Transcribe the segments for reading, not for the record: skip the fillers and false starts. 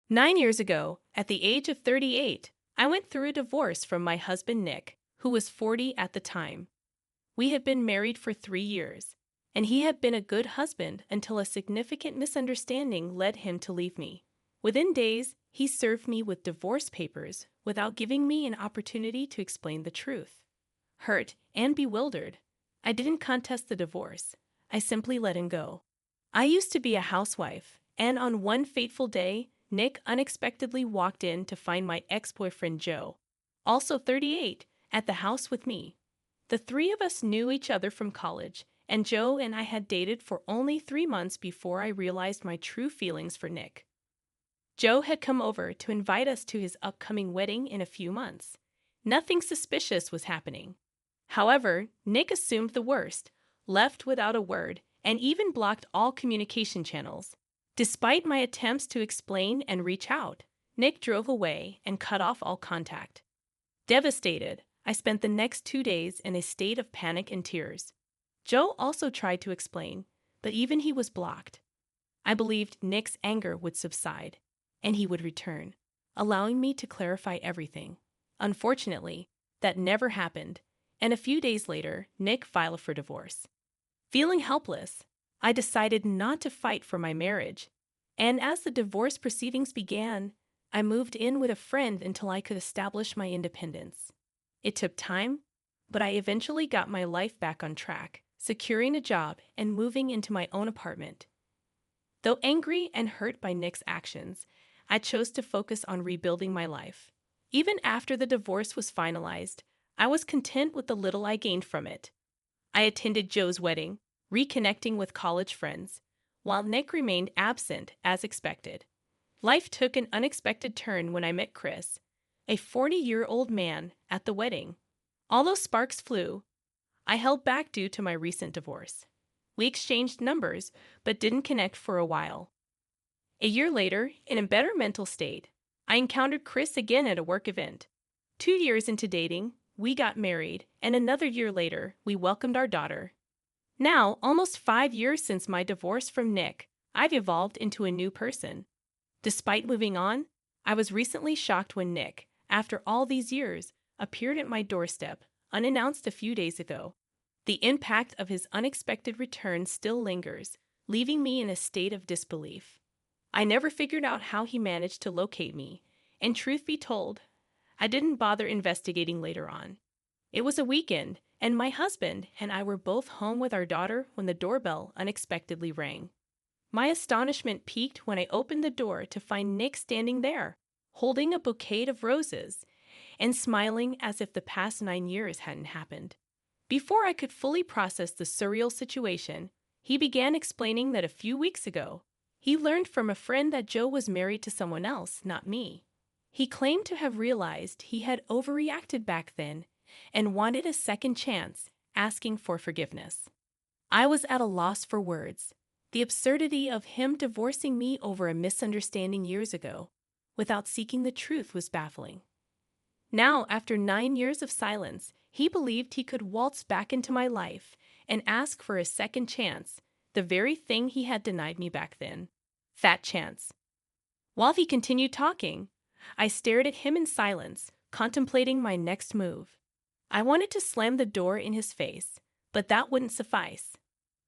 9 years ago, at the age of 38, I went through a divorce from my husband Nick, who was 40 at the time. We had been married for 3 years, and he had been a good husband until a significant misunderstanding led him to leave me. Within days, he served me with divorce papers without giving me an opportunity to explain the truth. Hurt and bewildered, I didn't contest the divorce. I simply let him go. I used to be a housewife, and on one fateful day, Nick unexpectedly walked in to find my ex-boyfriend Joe, also 38, at the house with me. The three of us knew each other from college, and Joe and I had dated for only 3 months before I realized my true feelings for Nick. Joe had come over to invite us to his upcoming wedding in a few months. Nothing suspicious was happening. However, Nick assumed the worst, left without a word, and even blocked all communication channels. Despite my attempts to explain and reach out, Nick drove away and cut off all contact. Devastated, I spent the next 2 days in a state of panic and tears. Joe also tried to explain, but even he was blocked. I believed Nick's anger would subside, and he would return, allowing me to clarify everything. Unfortunately, that never happened, and a few days later, Nick filed for divorce. Feeling helpless, I decided not to fight for my marriage, and as the divorce proceedings began, I moved in with a friend until I could establish my independence. It took time, but I eventually got my life back on track, securing a job and moving into my own apartment. Though angry and hurt by Nick's actions, I chose to focus on rebuilding my life. Even after the divorce was finalized, I was content with the little I gained from it. I attended Joe's wedding, reconnecting with college friends, while Nick remained absent as expected. Life took an unexpected turn when I met Chris, a 40-year-old man, at the wedding. Although sparks flew, I held back due to my recent divorce. We exchanged numbers, but didn't connect for a while. A year later, in a better mental state, I encountered Chris again at a work event. 2 years into dating, we got married, and another year later, we welcomed our daughter. Now, almost 5 years since my divorce from Nick, I've evolved into a new person. Despite moving on, I was recently shocked when Nick, after all these years, appeared at my doorstep, unannounced a few days ago. The impact of his unexpected return still lingers, leaving me in a state of disbelief. I never figured out how he managed to locate me, and truth be told, I didn't bother investigating later on. It was a weekend, and my husband and I were both home with our daughter when the doorbell unexpectedly rang. My astonishment peaked when I opened the door to find Nick standing there, holding a bouquet of roses, and smiling as if the past 9 years hadn't happened. Before I could fully process the surreal situation, he began explaining that a few weeks ago, he learned from a friend that Joe was married to someone else, not me. He claimed to have realized he had overreacted back then and wanted a second chance, asking for forgiveness. I was at a loss for words. The absurdity of him divorcing me over a misunderstanding years ago, without seeking the truth, was baffling. Now, after 9 years of silence, he believed he could waltz back into my life and ask for a second chance, the very thing he had denied me back then. Fat chance. While he continued talking, I stared at him in silence, contemplating my next move. I wanted to slam the door in his face, but that wouldn't suffice.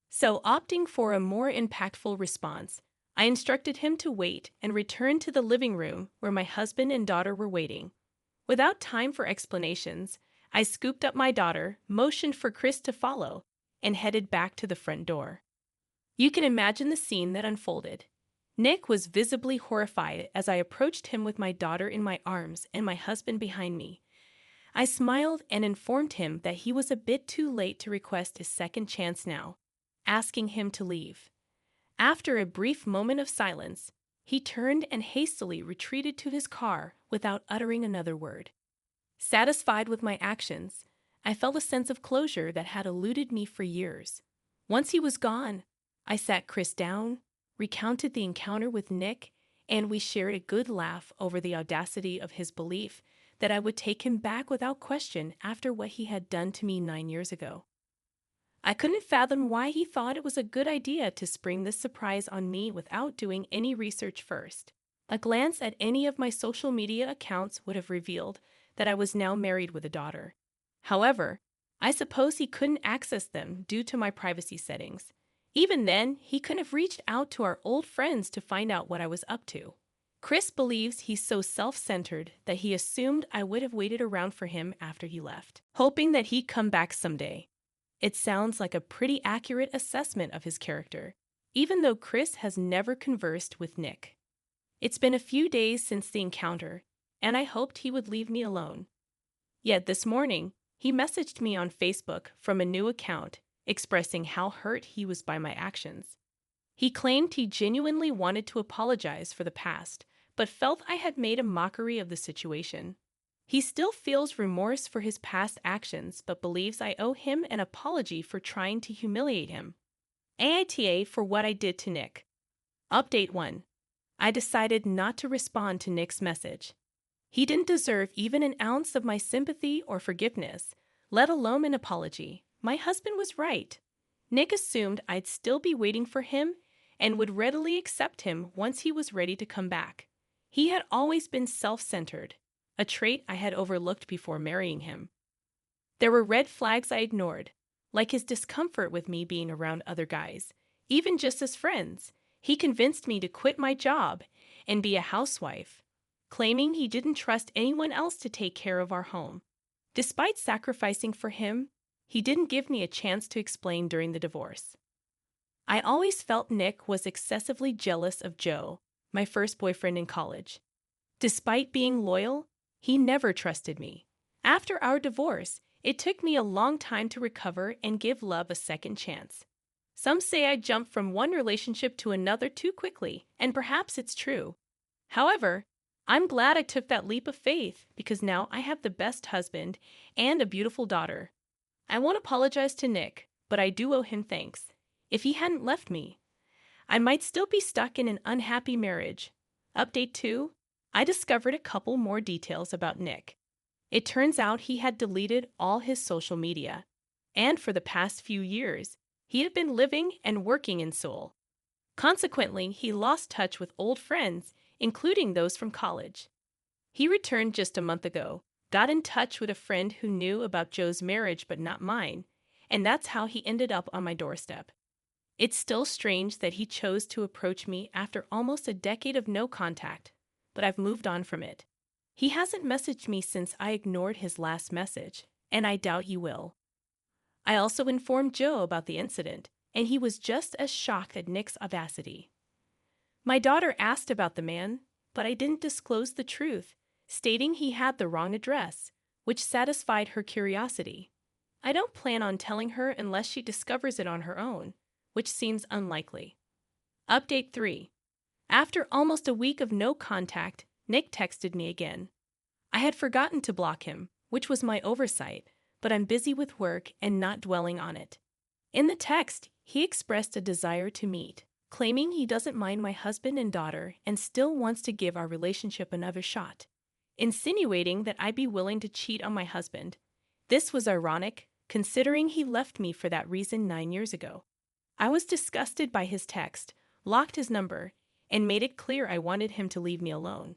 So, opting for a more impactful response, I instructed him to wait and return to the living room where my husband and daughter were waiting. Without time for explanations, I scooped up my daughter, motioned for Chris to follow, and headed back to the front door. You can imagine the scene that unfolded. Nick was visibly horrified as I approached him with my daughter in my arms and my husband behind me. I smiled and informed him that he was a bit too late to request a second chance now, asking him to leave. After a brief moment of silence, he turned and hastily retreated to his car without uttering another word. Satisfied with my actions, I felt a sense of closure that had eluded me for years. Once he was gone, I sat Chris down, recounted the encounter with Nick, and we shared a good laugh over the audacity of his belief that I would take him back without question after what he had done to me 9 years ago. I couldn't fathom why he thought it was a good idea to spring this surprise on me without doing any research first. A glance at any of my social media accounts would have revealed that I was now married with a daughter. However, I suppose he couldn't access them due to my privacy settings. Even then, he couldn't have reached out to our old friends to find out what I was up to. Chris believes he's so self-centered that he assumed I would have waited around for him after he left, hoping that he'd come back someday. It sounds like a pretty accurate assessment of his character, even though Chris has never conversed with Nick. It's been a few days since the encounter, and I hoped he would leave me alone. Yet this morning, he messaged me on Facebook from a new account, expressing how hurt he was by my actions. He claimed he genuinely wanted to apologize for the past, but felt I had made a mockery of the situation. He still feels remorse for his past actions, but believes I owe him an apology for trying to humiliate him. AITA for what I did to Nick. Update 1. I decided not to respond to Nick's message. He didn't deserve even an ounce of my sympathy or forgiveness, let alone an apology. My husband was right. Nick assumed I'd still be waiting for him and would readily accept him once he was ready to come back. He had always been self-centered, a trait I had overlooked before marrying him. There were red flags I ignored, like his discomfort with me being around other guys, even just as friends. He convinced me to quit my job and be a housewife, claiming he didn't trust anyone else to take care of our home. Despite sacrificing for him, he didn't give me a chance to explain during the divorce. I always felt Nick was excessively jealous of Joe, my first boyfriend in college. Despite being loyal, he never trusted me. After our divorce, it took me a long time to recover and give love a second chance. Some say I jumped from one relationship to another too quickly, and perhaps it's true. However, I'm glad I took that leap of faith because now I have the best husband and a beautiful daughter. I won't apologize to Nick, but I do owe him thanks. If he hadn't left me, I might still be stuck in an unhappy marriage. Update 2. I discovered a couple more details about Nick. It turns out he had deleted all his social media, and for the past few years, he had been living and working in Seoul. Consequently, he lost touch with old friends, including those from college. He returned just a month ago, got in touch with a friend who knew about Joe's marriage but not mine, and that's how he ended up on my doorstep. It's still strange that he chose to approach me after almost a decade of no contact, but I've moved on from it. He hasn't messaged me since I ignored his last message, and I doubt he will. I also informed Joe about the incident, and he was just as shocked at Nick's audacity. My daughter asked about the man, but I didn't disclose the truth, stating he had the wrong address, which satisfied her curiosity. I don't plan on telling her unless she discovers it on her own, which seems unlikely. Update 3. After almost a week of no contact, Nick texted me again. I had forgotten to block him, which was my oversight, but I'm busy with work and not dwelling on it. In the text, he expressed a desire to meet, claiming he doesn't mind my husband and daughter and still wants to give our relationship another shot, insinuating that I'd be willing to cheat on my husband. This was ironic, considering he left me for that reason 9 years ago. I was disgusted by his text, blocked his number, and made it clear I wanted him to leave me alone.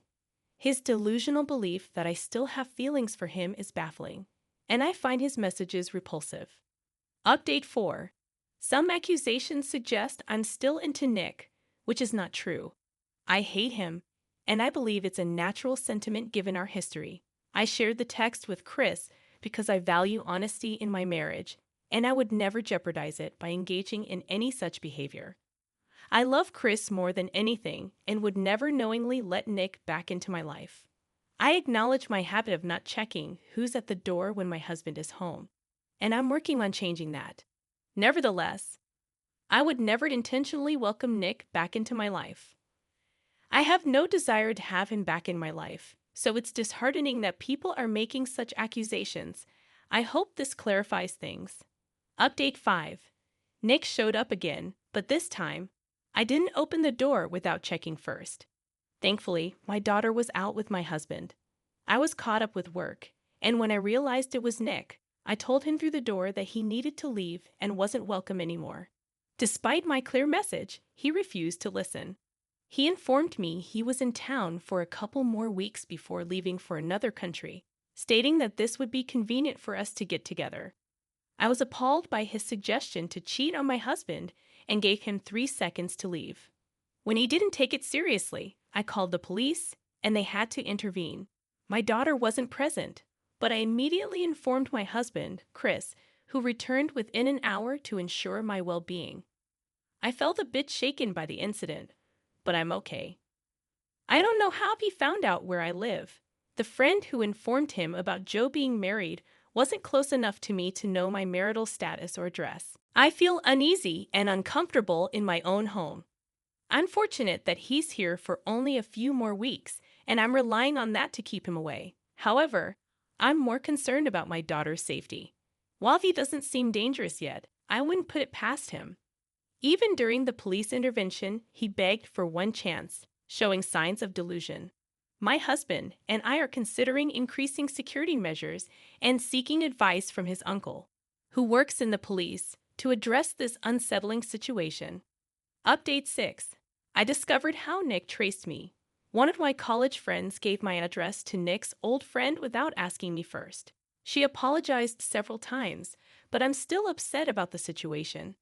His delusional belief that I still have feelings for him is baffling, and I find his messages repulsive. Update 4. Some accusations suggest I'm still into Nick, which is not true. I hate him, and I believe it's a natural sentiment given our history. I shared the text with Chris because I value honesty in my marriage, and I would never jeopardize it by engaging in any such behavior. I love Chris more than anything and would never knowingly let Nick back into my life. I acknowledge my habit of not checking who's at the door when my husband is home, and I'm working on changing that. Nevertheless, I would never intentionally welcome Nick back into my life. I have no desire to have him back in my life, so it's disheartening that people are making such accusations. I hope this clarifies things. Update 5. Nick showed up again, but this time, I didn't open the door without checking first. Thankfully, my daughter was out with my husband. I was caught up with work, and when I realized it was Nick, I told him through the door that he needed to leave and wasn't welcome anymore. Despite my clear message, he refused to listen. He informed me he was in town for a couple more weeks before leaving for another country, stating that this would be convenient for us to get together. I was appalled by his suggestion to cheat on my husband and gave him 3 seconds to leave. When he didn't take it seriously, I called the police and they had to intervene. My daughter wasn't present, but I immediately informed my husband, Chris, who returned within an hour to ensure my well-being. I felt a bit shaken by the incident, but I'm okay. I don't know how he found out where I live. The friend who informed him about Joe being married wasn't close enough to me to know my marital status or address. I feel uneasy and uncomfortable in my own home. I'm fortunate that he's here for only a few more weeks, and I'm relying on that to keep him away. However, I'm more concerned about my daughter's safety. While he doesn't seem dangerous yet, I wouldn't put it past him. Even during the police intervention, he begged for one chance, showing signs of delusion. My husband and I are considering increasing security measures and seeking advice from his uncle, who works in the police, to address this unsettling situation. Update 6. I discovered how Nick traced me. One of my college friends gave my address to Nick's old friend without asking me first. She apologized several times, but I'm still upset about the situation.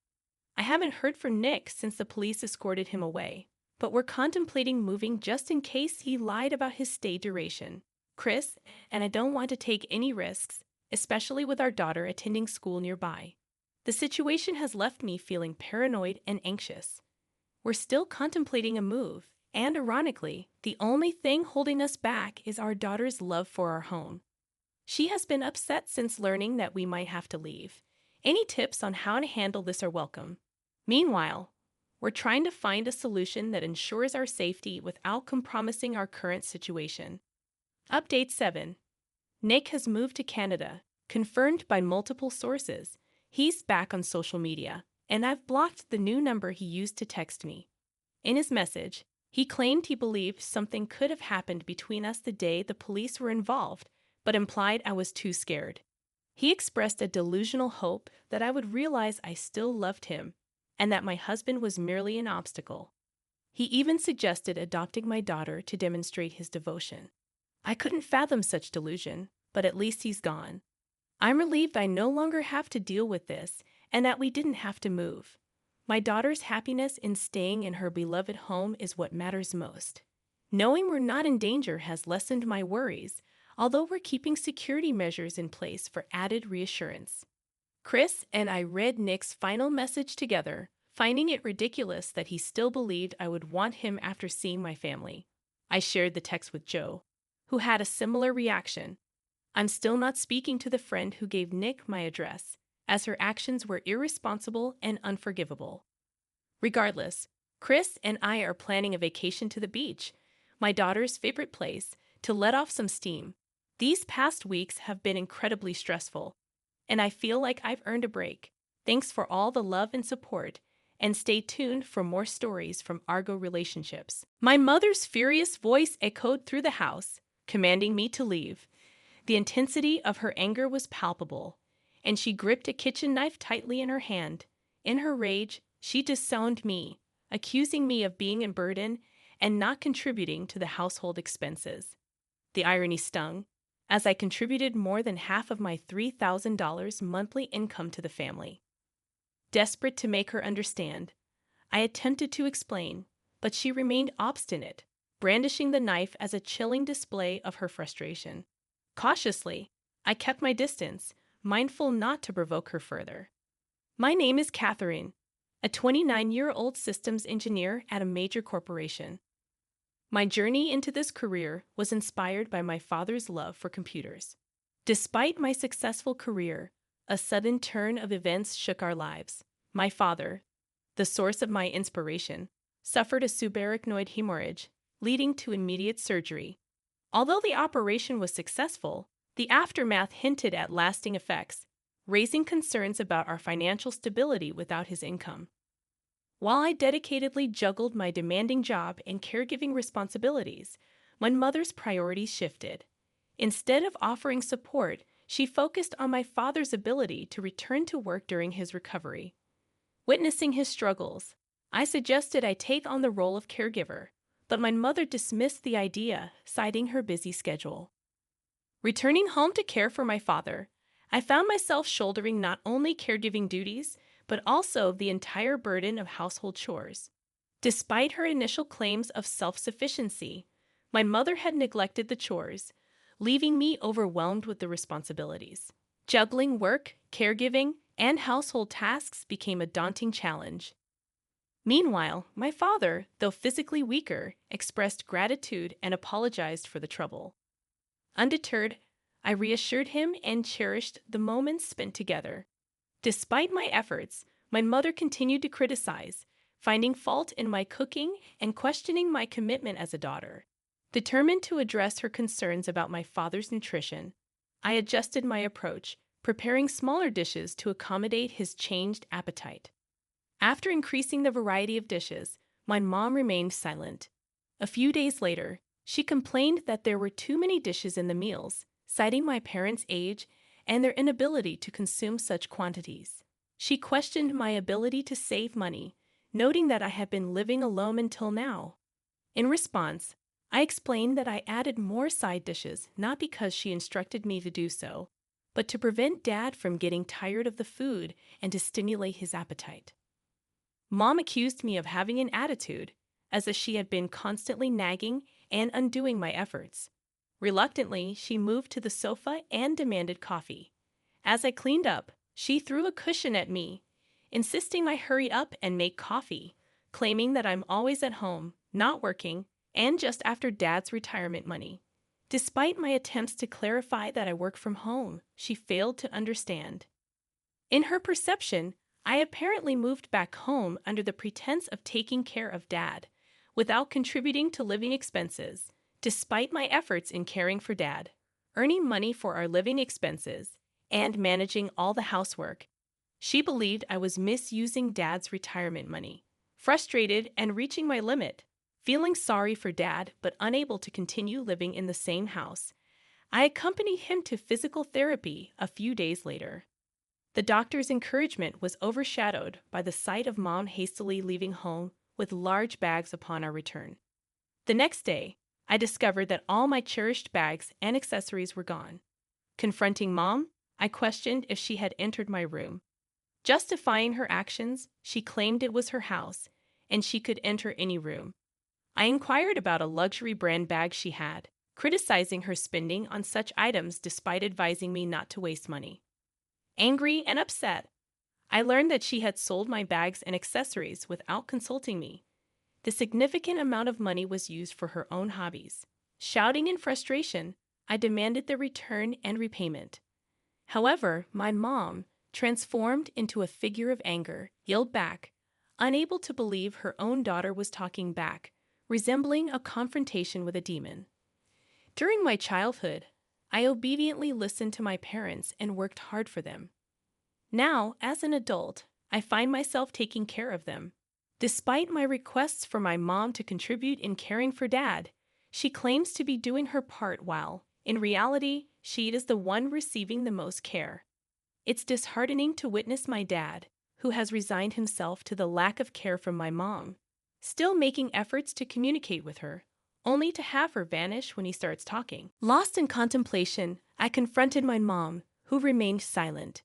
I haven't heard from Nick since the police escorted him away, but we're contemplating moving just in case he lied about his stay duration. Chris, and I don't want to take any risks, especially with our daughter attending school nearby. The situation has left me feeling paranoid and anxious. We're still contemplating a move, and ironically, the only thing holding us back is our daughter's love for our home. She has been upset since learning that we might have to leave. Any tips on how to handle this are welcome. Meanwhile, we're trying to find a solution that ensures our safety without compromising our current situation. Update 7. Nick has moved to Canada, confirmed by multiple sources. He's back on social media, and I've blocked the new number he used to text me. In his message, he claimed he believed something could have happened between us the day the police were involved, but implied I was too scared. He expressed a delusional hope that I would realize I still loved him and that my husband was merely an obstacle. He even suggested adopting my daughter to demonstrate his devotion. I couldn't fathom such delusion, but at least he's gone. I'm relieved I no longer have to deal with this and that we didn't have to move. My daughter's happiness in staying in her beloved home is what matters most. Knowing we're not in danger has lessened my worries, although we're keeping security measures in place for added reassurance. Chris and I read Nick's final message together, finding it ridiculous that he still believed I would want him after seeing my family. I shared the text with Joe, who had a similar reaction. I'm still not speaking to the friend who gave Nick my address, as her actions were irresponsible and unforgivable. Regardless, Chris and I are planning a vacation to the beach, my daughter's favorite place, to let off some steam. These past weeks have been incredibly stressful, and I feel like I've earned a break. Thanks for all the love and support, and stay tuned for more stories from Argo Relationships. My mother's furious voice echoed through the house, commanding me to leave. The intensity of her anger was palpable, and she gripped a kitchen knife tightly in her hand. In her rage, she disowned me, accusing me of being a burden and not contributing to the household expenses. The irony stung, as I contributed more than half of my $3,000 monthly income to the family. Desperate to make her understand, I attempted to explain, but she remained obstinate, brandishing the knife as a chilling display of her frustration. Cautiously, I kept my distance, mindful not to provoke her further. My name is Catherine, a 29-year-old systems engineer at a major corporation. My journey into this career was inspired by my father's love for computers. Despite my successful career, a sudden turn of events shook our lives. My father, the source of my inspiration, suffered a subarachnoid hemorrhage, leading to immediate surgery. Although the operation was successful, the aftermath hinted at lasting effects, raising concerns about our financial stability without his income. While I dedicatedly juggled my demanding job and caregiving responsibilities, my mother's priorities shifted. Instead of offering support, she focused on my father's ability to return to work during his recovery. Witnessing his struggles, I suggested I take on the role of caregiver, but my mother dismissed the idea, citing her busy schedule. Returning home to care for my father, I found myself shouldering not only caregiving duties, but also the entire burden of household chores. Despite her initial claims of self-sufficiency, my mother had neglected the chores, leaving me overwhelmed with the responsibilities. Juggling work, caregiving, and household tasks became a daunting challenge. Meanwhile, my father, though physically weaker, expressed gratitude and apologized for the trouble. Undeterred, I reassured him and cherished the moments spent together. Despite my efforts, my mother continued to criticize, finding fault in my cooking and questioning my commitment as a daughter. Determined to address her concerns about my father's nutrition, I adjusted my approach, preparing smaller dishes to accommodate his changed appetite. After increasing the variety of dishes, my mom remained silent. A few days later, she complained that there were too many dishes in the meals, citing my parents' age and their inability to consume such quantities. She questioned my ability to save money, noting that I had been living alone until now. In response, I explained that I added more side dishes not because she instructed me to do so, but to prevent Dad from getting tired of the food and to stimulate his appetite. Mom accused me of having an attitude, as if she had been constantly nagging and undoing my efforts. Reluctantly, she moved to the sofa and demanded coffee. As I cleaned up, she threw a cushion at me, insisting I hurry up and make coffee, claiming that I'm always at home, not working, and just after Dad's retirement money. Despite my attempts to clarify that I work from home, she failed to understand. In her perception, I apparently moved back home under the pretense of taking care of Dad, without contributing to living expenses, despite my efforts in caring for Dad, earning money for our living expenses, and managing all the housework. She believed I was misusing Dad's retirement money. Frustrated and reaching my limit, feeling sorry for Dad but unable to continue living in the same house, I accompanied him to physical therapy a few days later. The doctor's encouragement was overshadowed by the sight of Mom hastily leaving home with large bags upon our return. The next day, I discovered that all my cherished bags and accessories were gone. Confronting Mom, I questioned if she had entered my room. Justifying her actions, she claimed it was her house, and she could enter any room. I inquired about a luxury brand bag she had, criticizing her spending on such items despite advising me not to waste money. Angry and upset, I learned that she had sold my bags and accessories without consulting me. The significant amount of money was used for her own hobbies. Shouting in frustration, I demanded the return and repayment. However, my mom, transformed into a figure of anger, yelled back, unable to believe her own daughter was talking back, resembling a confrontation with a demon. During my childhood, I obediently listened to my parents and worked hard for them. Now, as an adult, I find myself taking care of them. Despite my requests for my mom to contribute in caring for Dad, she claims to be doing her part while, in reality, she is the one receiving the most care. It's disheartening to witness my dad, who has resigned himself to the lack of care from my mom, still making efforts to communicate with her, only to have her vanish when he starts talking. Lost in contemplation, I confronted my mom, who remained silent.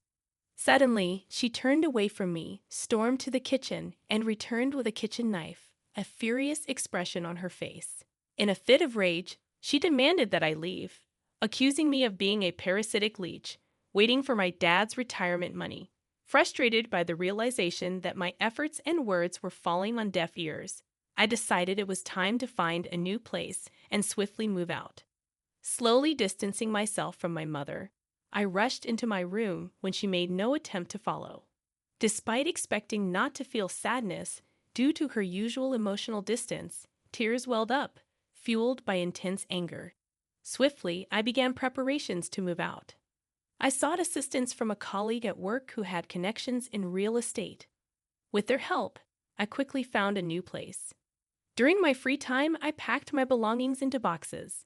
Suddenly, she turned away from me, stormed to the kitchen, and returned with a kitchen knife, a furious expression on her face. In a fit of rage, she demanded that I leave, accusing me of being a parasitic leech, waiting for my dad's retirement money. Frustrated by the realization that my efforts and words were falling on deaf ears, I decided it was time to find a new place and swiftly move out. Slowly distancing myself from my mother, I rushed into my room when she made no attempt to follow. Despite expecting not to feel sadness due to her usual emotional distance, tears welled up, fueled by intense anger. Swiftly, I began preparations to move out. I sought assistance from a colleague at work who had connections in real estate. With their help, I quickly found a new place. During my free time, I packed my belongings into boxes.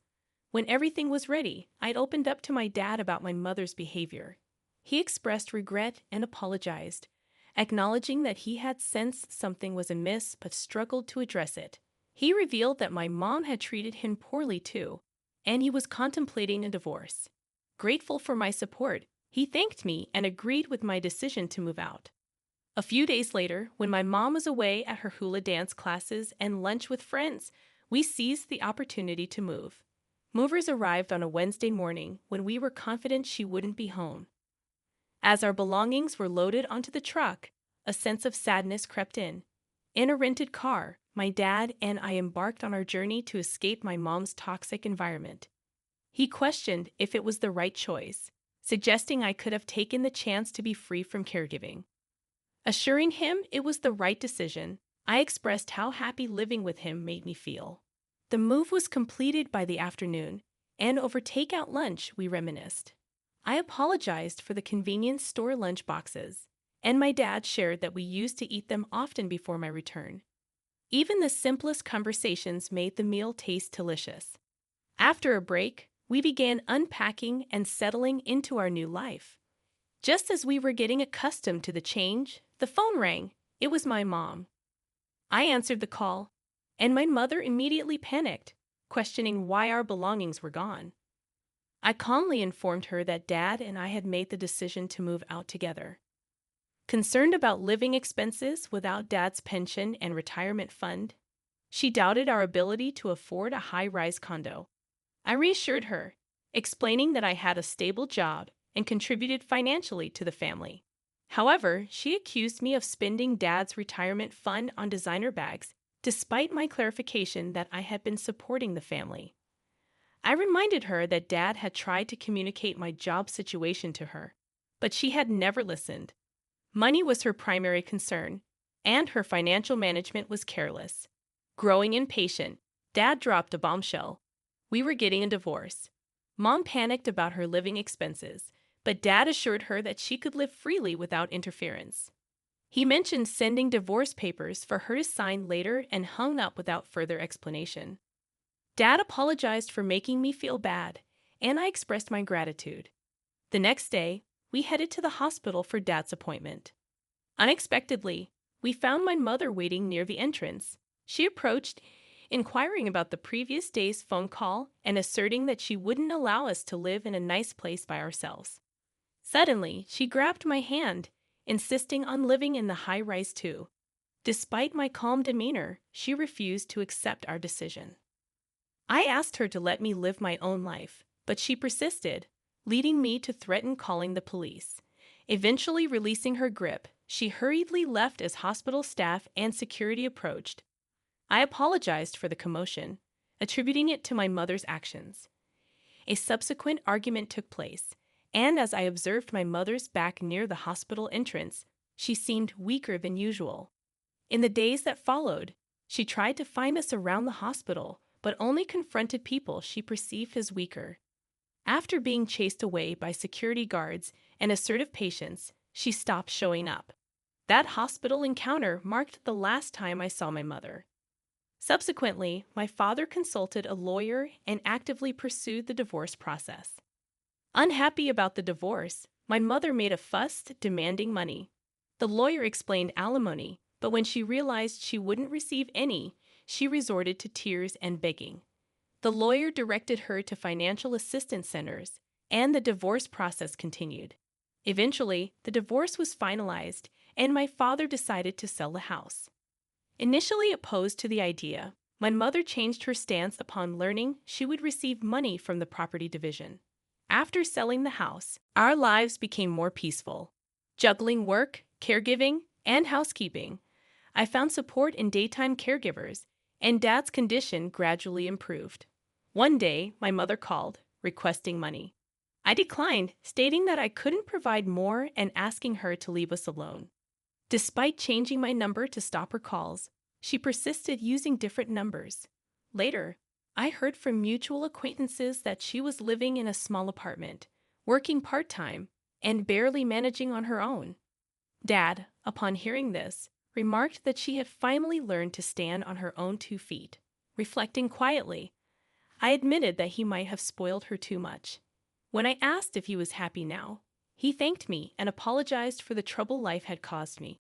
When everything was ready, I'd opened up to my dad about my mother's behavior. He expressed regret and apologized, acknowledging that he had sensed something was amiss but struggled to address it. He revealed that my mom had treated him poorly too, and he was contemplating a divorce. Grateful for my support, he thanked me and agreed with my decision to move out. A few days later, when my mom was away at her hula dance classes and lunch with friends, we seized the opportunity to move. Movers arrived on a Wednesday morning when we were confident she wouldn't be home. As our belongings were loaded onto the truck, a sense of sadness crept in. In a rented car, my dad and I embarked on our journey to escape my mom's toxic environment. He questioned if it was the right choice, suggesting I could have taken the chance to be free from caregiving. Assuring him it was the right decision, I expressed how happy living with him made me feel. The move was completed by the afternoon, and over takeout lunch we reminisced. I apologized for the convenience store lunch boxes, and my dad shared that we used to eat them often before my return. Even the simplest conversations made the meal taste delicious. After a break, we began unpacking and settling into our new life. Just as we were getting accustomed to the change, the phone rang. It was my mom. I answered the call, and my mother immediately panicked, questioning why our belongings were gone. I calmly informed her that Dad and I had made the decision to move out together. Concerned about living expenses without Dad's pension and retirement fund, she doubted our ability to afford a high-rise condo. I reassured her, explaining that I had a stable job and contributed financially to the family. However, she accused me of spending Dad's retirement fund on designer bags, despite my clarification that I had been supporting the family. I reminded her that Dad had tried to communicate my job situation to her, but she had never listened. Money was her primary concern, and her financial management was careless. Growing impatient, Dad dropped a bombshell. We were getting a divorce. Mom panicked about her living expenses, but Dad assured her that she could live freely without interference. He mentioned sending divorce papers for her to sign later and hung up without further explanation. Dad apologized for making me feel bad, and I expressed my gratitude. The next day, we headed to the hospital for Dad's appointment. Unexpectedly, we found my mother waiting near the entrance. She approached, inquiring about the previous day's phone call and asserting that she wouldn't allow us to live in a nice place by ourselves. Suddenly, she grabbed my hand, insisting on living in the high-rise too. Despite my calm demeanor, she refused to accept our decision. I asked her to let me live my own life, but she persisted, leading me to threaten calling the police. Eventually releasing her grip, she hurriedly left as hospital staff and security approached. I apologized for the commotion, attributing it to my mother's actions. A subsequent argument took place, and as I observed my mother's back near the hospital entrance, she seemed weaker than usual. In the days that followed, she tried to find us around the hospital, but only confronted people she perceived as weaker. After being chased away by security guards and assertive patients, she stopped showing up. That hospital encounter marked the last time I saw my mother. Subsequently, my father consulted a lawyer and actively pursued the divorce process. Unhappy about the divorce, my mother made a fuss demanding money. The lawyer explained alimony, but when she realized she wouldn't receive any, she resorted to tears and begging. The lawyer directed her to financial assistance centers, and the divorce process continued. Eventually, the divorce was finalized, and my father decided to sell the house. Initially opposed to the idea, my mother changed her stance upon learning she would receive money from the property division. After selling the house, our lives became more peaceful. Juggling work, caregiving, and housekeeping, I found support in daytime caregivers, and Dad's condition gradually improved. One day, my mother called, requesting money. I declined, stating that I couldn't provide more and asking her to leave us alone. Despite changing my number to stop her calls, she persisted using different numbers. Later, I heard from mutual acquaintances that she was living in a small apartment, working part-time, and barely managing on her own. Dad, upon hearing this, remarked that she had finally learned to stand on her own 2 feet. Reflecting quietly, I admitted that he might have spoiled her too much. When I asked if he was happy now, he thanked me and apologized for the trouble life had caused me.